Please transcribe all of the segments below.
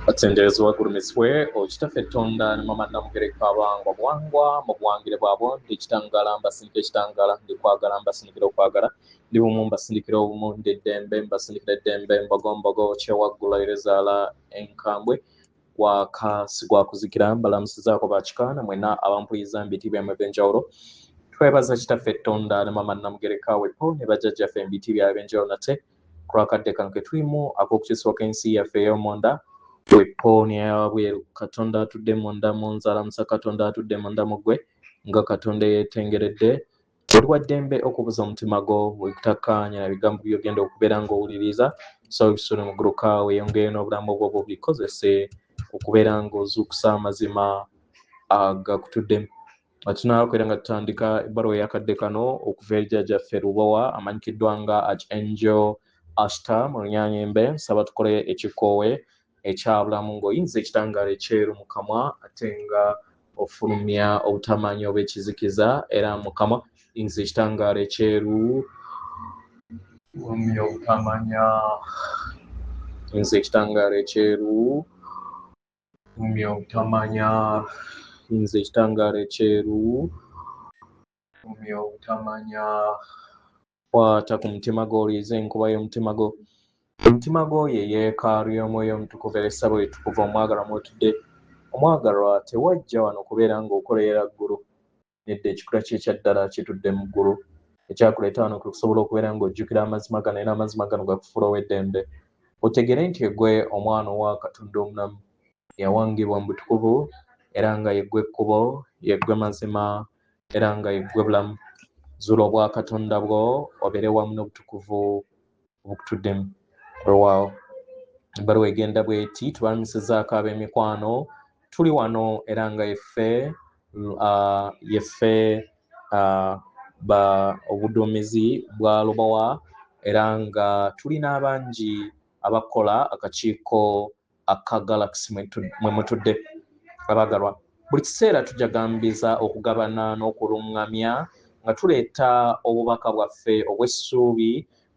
Atsenderezebwa gulumisibwe okitaffe Tonda ne mama Namugereka abangwa bwangwa mu buwangire bwabwo ndi kitangala mbasindika ekitangala ndi kwagala mbasindikira okwagala ndi bumu mbasindikira obumu ndi ddembe mbasindikira eddembe mbogombogo kyewaggula erezaala enkambwe wakasi kuzikira mbalamusizaako bakikaana mwena abampuliza mbiti byamwe ebyenjawulo twebaza kitaffe Tonda ne mama Namugereka wepo ne bajjajjaffe embiti byabwe ebyenjawulo nate kulwakadde kano ke tulimu ak'okukisooka ensi yaffe ey'omonda wepooni eyawabweru Katonda atudde munda mu nzala musa Katonda atudde munda mu ggwe nga Katonda yeetengeredde oli wa ddembe okubuza omutima gwo wekutakkaanya na bigambo by'ogenda okubeera ng'owuliriza so bisule mu gguluka weeyongeyo n'obulamu bwo bubikozese okubeera ng'ozuukusa amazima agakutuddemu tunaakwera nga tutandika ebbaluwa eyakadde kano okuva eri jjajjaffe Lubowa amanyikiddwa nga Angel Ashta mu Lunyanyembe nsaba tukole ekikoowe ekyabulamu ng'oyinza ekitangaala ekyeru mu kamwa ate nga ofulumya obutamanya oba ekizikiza era mu kamwa yinza ekitangaala ekyeru fulumya obutamanya yinza ekitangaala ekyeru fulumya obutamanya yinza ekitangaala ekyeru fulumya obutamanya kwata ku mutima gwo oliiza enkuba y'omutima gwo omutima gwo ye yeekaalu y'omwoyo omutukuvu era essabo litukuvu omwagalwa mwotudde omwagalwa tewajja wano kubeera ng'okolerera ggulu nedda ekikula kye ekyaddala kitudde mu ggulu ekyakuleeta wano kusobola okubeera ng'ojjukira amazima gano era amazima gano gakufuula ow'eddembe otegere nti eggwe omwana owa Katonda omunamu yawangibwa mu butukuvu era nga yeggwe ekkubo yeggwe mazima era nga yeggwe bulamu zuula obwa Katonda bwo obeere wamu n'obutukuvu obukutuddemu olwawo ebbaluwa egenda bw'eti tubalumisizaako ab'emikwano tuli wano era nga yeffe obuduumizi bwa Lubowa era nga tulina abangi abakola akakiiko aka Galaxy mwe mutudde abagalwa buli kiseera tujagambiza okugabana n'okulungamya nga tuleeta obubaka bwaffe obw'essuubi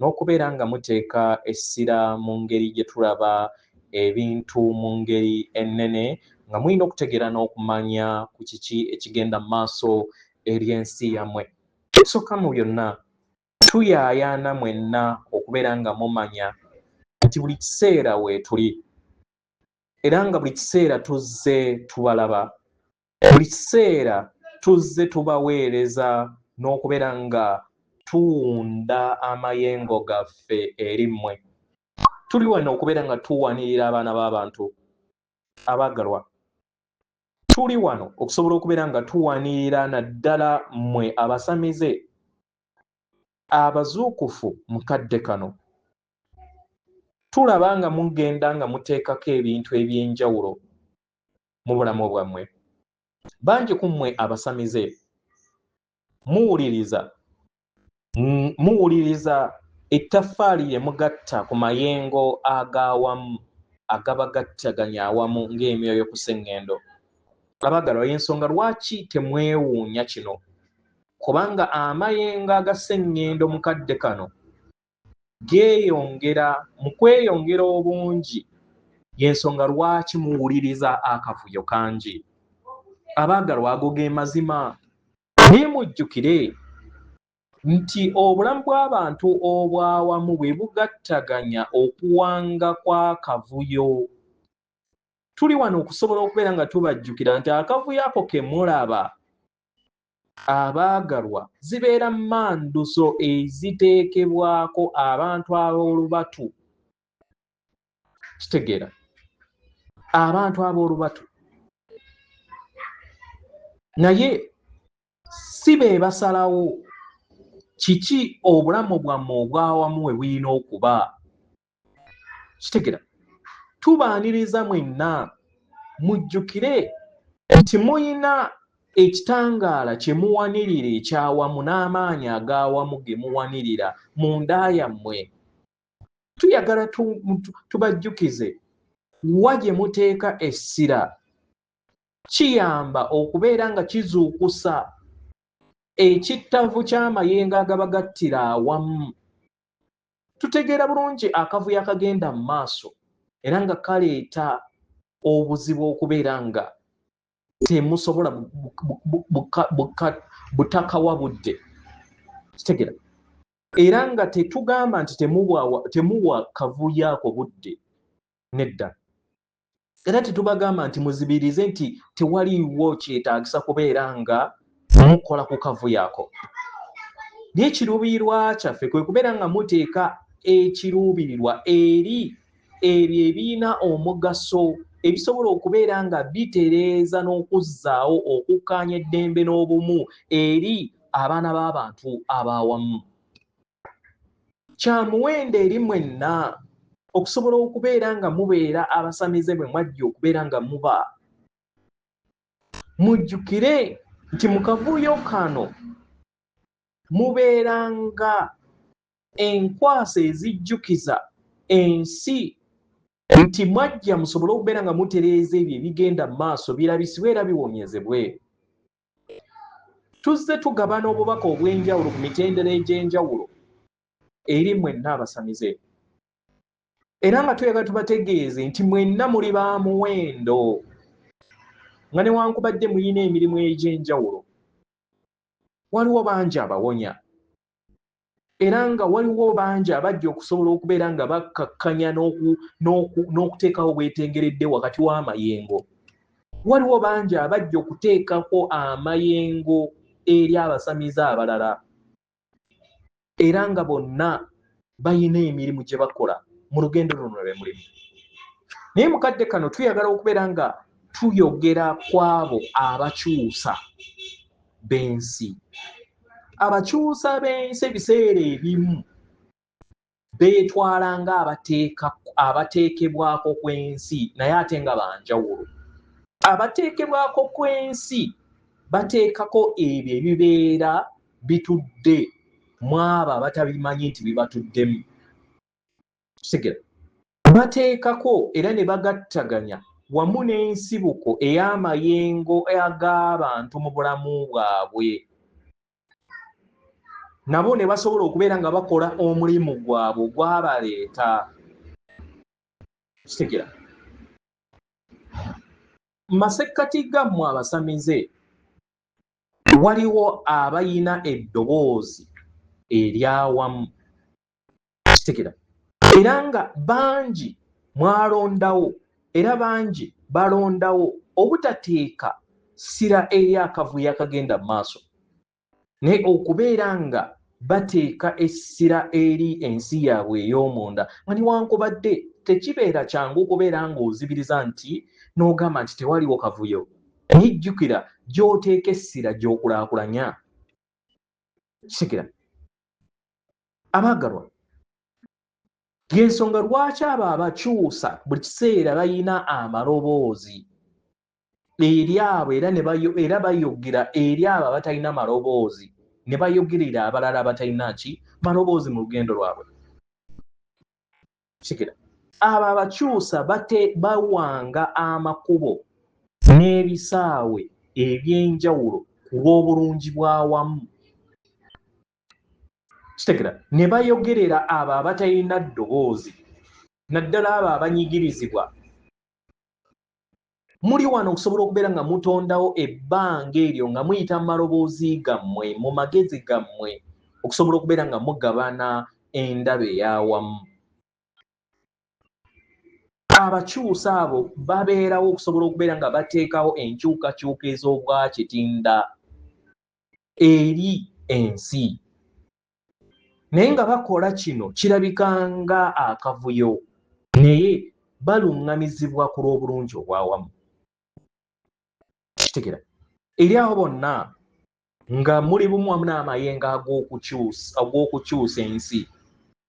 n'okubeera nga muteeka essira mu ngeri gye tulaba ebintu mu ngeri ennene nga mulina okutegeera n'okumanya ku kiki ekigenda mu maaso ery'ensi yammwe ekisooka mu byonna tuyaayaana mwenna okubeera nga mumanya nti buli kiseera weetuli era nga buli kiseera tuzze tubalaba buli kiseera tuzze tubaweereza n'okubeera nga tuwunda amayengo gaffe eri mmwe tuli wano okubeera nga tuwanirira abaana b'abantu abaagalwa tuli wano okusobola okubeera nga tuwanirira naddala mmwe abasamize abazuukufu mukadde kano tulaba nga mugenda nga muteekako ebintu eby'enjawulo mu bulamu bwammwe bangi ku mmwe abasamize muwuliriza ettaffaali lye mugatta ku mayengo ag'awamu agabagattaganya awamu ng'emyoyo ku sseŋŋendo abaagalwa y'ensonga lwaki temwewuunya kino kubanga amayengo aga sseŋŋendo mukadde kano geeyongera mu kweyongera obungi y'ensonga lwaki muwuliriza akavuyo kangi abaagalwa ago ge mazima naye mujjukire nti obulamu bw'abantu obwawamu bwe bugattaganya okuwanga kw'akavuyo tuli wano okusobola okubeera nga tubajjukira nti akavuyo ako ke mulaba abaagalwa zibeera mmanduso eziteekebwako abantu ab'olubatu kitegeera abantu ab'olubatu naye si be basalawo kiki obulamu bwammwe obwawamu we bulina okuba kitegeera tubaaniriza mwenna mujjukire nti muyina ekitangaala kye muwanirira ekyawamu n'amaanyi ag'awamu ge muwanirira mu nda yammwe tuyagala tubajjukize wa gye muteeka essira kiyamba okubeera nga kizuukusa ekittavu ky'amayengo agabagattira awamu tutegeera bulungi akavuyo akagenda mu maaso era nga kaleeta obuzibu okubeera nga temusobola butakawa budde. Kitegera. Era nga tetugamba nti temuwa kavuyo ako budde. Nedda. Era tetubagamba nti muzibirize nti tewaliwo kyetaagisa kubeera nga mukola ku kavuyo ako. N'ekiruubirirwa kyaffe kwe kubeera nga muteeka ekiruubirirwa eri ebyo ebiina omugaso ebisobola okubeera nga bitereeza n'okuzzaawo okukkaanya eddembe n'obumu eri abaana b'abantu ab'awamu. Kya muwendo eri mwenna okusobola okubeera nga mubeera abasamize bwe mwajja okubeera nga muba. Mujjukire nti mu kavuyo kano mubeeranga enkwasa ezijjukiza ensi nti mwajja musobole okubeera nga mutereeza ebyo ebigenda mu maaso birabisibwe era biwonyezebwe. Tuzze tugabana obubaka obw'enjawulo ku mitendera egy'enjawulo eri mwenna abasamize. Era nga tuyagala tubategeeze nti mwenna muli ba muwendo nga newankubadde muyina emirimu egy'enjawulo. Waliwo bangi abawonya. Era nga waliwo bangi abajja okusobola okubeera nga bakkakkanya n'okuteekawo obwetengeredde wakati w'amayengo. Waliwo bangi abajja okuteekako amayengo eri abasamize abalala. Era nga bonna bayina emirimu gye bakola mu lugendo luno lwe mulimu. Naye mukadde kano tuyagala okubeera nga tuyogera ku abo abakyusa b'ensi. Abakyusa b'ensi ebiseera ebimu beetwala nga abateekebwako kw'ensi naye ate nga banjawulo. Abateekebwako kw'ensi bateekako ebyo ebibeera bitudde mu abo abatabimanyi nti bibatuddemu. Kitegera. Bateekako era ne bagattaganya wamu n'ensibuko ey'amayengo ag'abantu mu bulamu bwabwe. Nabo ne basobola okubeera nga bakola omulimu gwabwe gwabaleeta. Kitegera. Masekkati gammwe abasamize waliwo abayina eddoboozi eryawamu. Kitegera. Era nga bangi mwalondawo era bangi balondawo obutateeka ssira eri akavuyo akagenda mu maaso, naye okubeera nga bateeka essira eri ensi yaabwe ey'omunda. Nga newankubadde tekibeera kyangu okubeera ng'ozibiriza nti n'ogamba nti tewaliwo kavuyo. Nijjukira gy'oteeka essira gy'okulaakulanya. Kitegera. Abaagalwa, y'ensonga lwaki abo abakyusa buli kiseera bayina amaloboozi eri abo era bayogera eri abo abatalina maloboozi ne bayogerera abalala abatalina maloboozi mu lugendo lwabwe. Kitegera. Abo abakyusa bawanga amakubo n'ebisaawe eby'enjawulo ku lw'obulungi bw'awamu. Kitegera. Ne bayogerera abo abatalina ddoboozi naddala abo abanyigirizibwa. Muli wano okusobola okubeera nga mutondawo ebbanga eryo nga muyita mu maloboozi gammwe mu magezi gammwe okusobola okubeera nga mugabana endaba ey'awamu. Abakyusa abo babeerawo okusobola okubeera nga bateekawo enkyukakyuka ez'obwakitinda eri ensi. Naye nga bakola kino kirabika nga akavuyo naye baluŋŋamizibwa ku lw'obulungi obwawamu. Kitegera. Eri abo bonna nga muli bumu wamu n'amayengo ag'okukyusa ensi,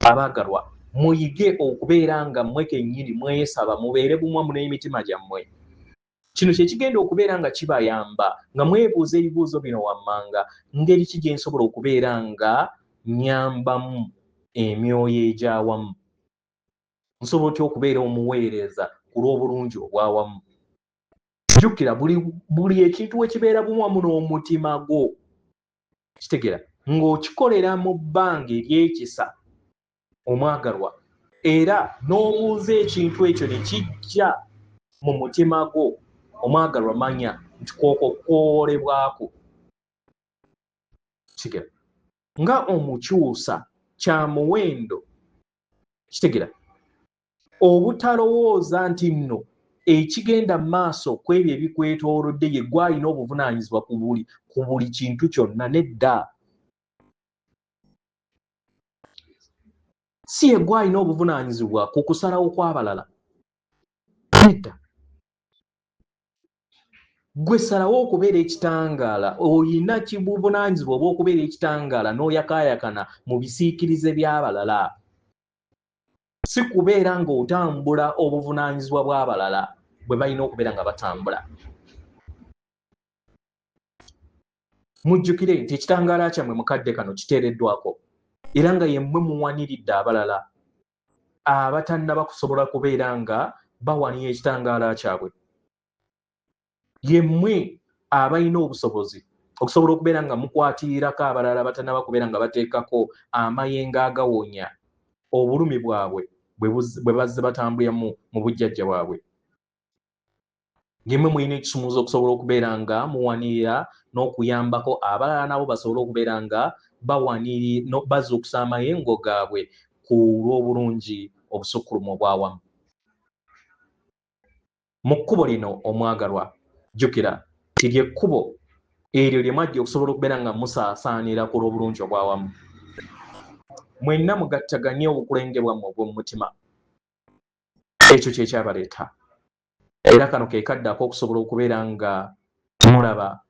abaagalwa, muyige okubeera nga mmwe kennyini mwesaba mubeere bumu wamu n'emitima gyammwe. Kino kye kigenda okubeera nga kibayamba nga mwebuuza ebibuuzo bino wammanga, ngeri ki gye nsobola okubeera nga nyambamu emyoyo egy'awamu. Nsobola otya okubeera omuweereza ku lw'obulungi obwawamu. Jjukira buli ekintu we kibeera bumu wamu n'omutima gwo. Kitegera. Ng'okikolera mu bbanga ery'ekisa, omwagalwa, era n'obuuza ekintu ekyo ne kijja mu mutima gwo omwagalwa manya nti kwolebwako kitegera nga omukyusa kya muwendo kitegera obutalowooza nti nno ekigenda mu maaso ku ebyo ebikwetoolodde ye gwalina obuvunaanyizibwa ku buli kintu kyonna nedda si ye gwalina obuvunaanyizibwa ku kusalawo kw'abalala nedda gwe salawo okubeera ekitangaala oyina kibuvunaanyizibwa oba okubeera ekitangaala n'oyakaayakana mu bisiikirize by'abalala si kubeera ng'otambula obuvunaanyizibwa bw'abalala bwe balina okubeera nga batambula. Mujjukire nti ekitangaala kyammwe mukadde kano kiteereddwako era nga yemmwe muwaniridde abalala abatannaba kusobola kubeera nga bawanira ekitangaala kyabwe. Yemmwe abalina obusobozi okusobola okubeera nga mukwatirirako abalala batannaba kubeera nga bateekako amayengo agawonya obulumi bwabwe bwe bazze batambuliramu mu bujjajja bwabwe. Yemmwe mulina ekisumuuzo okusobola okubeera nga muwanirira n'okuyambako abalala nabo basobole okubeera nga bazuukusa amayengo gaabwe ku lw'obulungi obusukkulumu obwawamu. Mu kkubo lino omwagalwa jjukira ti ly'ekkubo eryo lye mwajja okusobola okubeera nga musaasaanira ku lw'obulungi obwawamu. Mwenna mugattaganye obukulenge bwammwe obw'omutima. Ekyo kye kyabaleeta. Era kano ke kadde ak'okusobola okubeera nga mulaba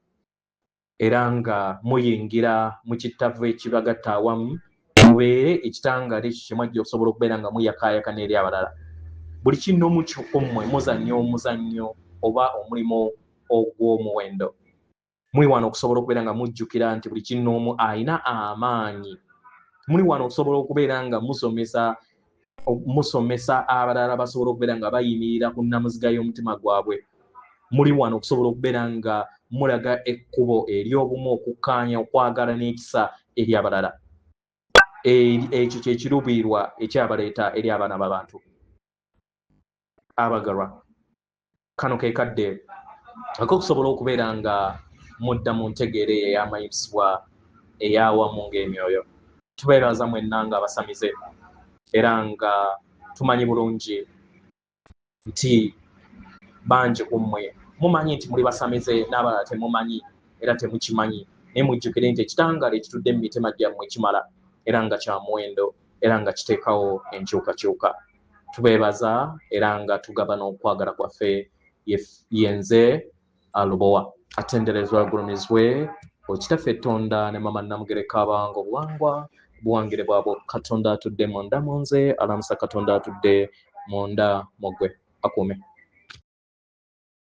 era nga muyingira mu kittavu ekibagatta awamu mubeere ekitangaala ekyo kye mwajja okusobola okubeera nga muyakaayakana eri abalala. Buli kinoomu kummwe muzannyo omuzannyo oba omulimu ogw'omuwendo. Muli wano okusobola okubeera nga mujjukira nti buli kinoomu alina amaanyi. Muli wano okusobola okubeera nga musomesa abalala basobola okubeera nga bayimirira ku nnamuziga y'omutima gwabwe. Muli wano okusobola okubeera nga mulaga ekkubo ery'obumu, okukkaanya, okwagala n'ekisa eri abalala. Ekyo kye kiruubirirwa ekyabaleeta eri abaana b'abantu. Abagalwa, kano ke kadde ak'okusobola okubeera nga mudda mu ntegeera ey'amayisibwa ey'awamu ng'emyoyo. Tubeebaza mwenna nga abasamize era nga tumanyi bulungi nti bangi ku mmwe mumanyi nti muli basamize n'abalala temumanyi era temukimanyi, naye mujjukire nti ekitangaala ekitudde mu mitima gyammwe kimala era nga kya muwendo era nga kiteekawo enkyukakyuka. Tubeebaza era nga tugaba n'okwagala kwaffe yenze Alubowa. Atenderezwa agulumizibwe Okitaffe Tonda ne Mama Namugereka abange obuwangwa buwangire bwabwe. Katonda atudde munda mu nze, alamusa Katonda atudde munda mu ggwe. Akuume.